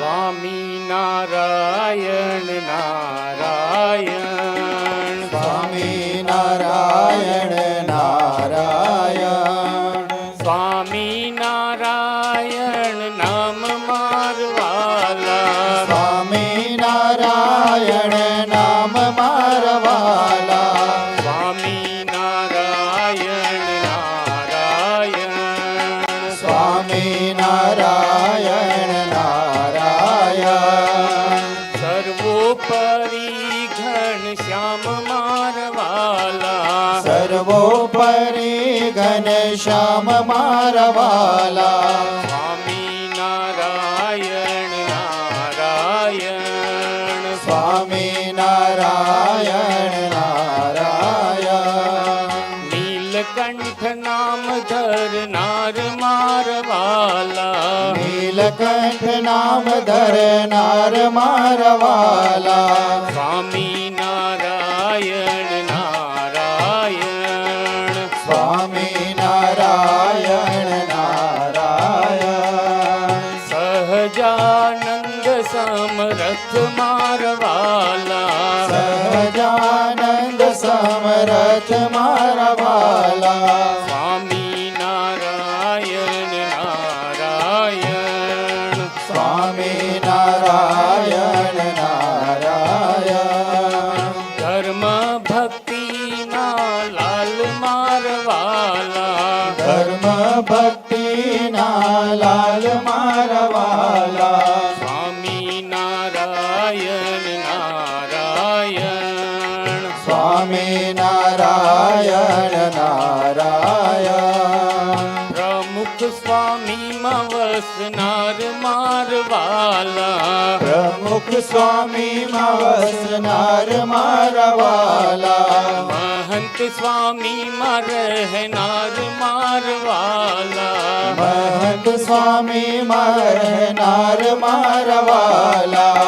સ્વામી નારાયણ નારાયણ, સ્વામી નારાયણ નારાયણ, સ્વામી નારાયણ નામ મારવાલા, સ્વામી નારાયણ નામ મારવાલા, સ્વામી નારાયણ નારાયણ, સ્વામી નારાયણ નારાયણ, સર્વોપરી ઘનશ્યામ મારવાલા, સર્વોપરી ઘનશ્યામ મારવાલા, સ્વામી નારાયણ નારાયણ, સ્વામી નારાયણ નારાયણ, નીલકંઠ નામ ધરનાર મારવાલા, નીલકંઠ નામ ધરનાર મારવાલા, સ્વામી નારાયણ નારાયણ, સ્વામી નારાયણ નારાયણ, સહજાનંદ સમરથ મારવાલા, સહજાનંદ સમરથ મારવાલા, સ્વામી નારાયણ નારાયણ, સ્વામી નારાયણ નારાયણ, ધર્મ ભક્તિ ના લાલ મારવાલા, ધર્મ ભક્તિ ના લાલ મારવાલા, સ્વામી નારાયણ નારાયણ, સ્વામી નારાયણ નારાયણ, પ્રમુખ સ્વામી માં વસનાર મારવાલા, પ્રમુખ સ્વામી માં વસનાર મારવાલા, મહંત સ્વામી માં રહેનાર મારવાલા, મહંત સ્વામી માં રહેનાર મારવાલા,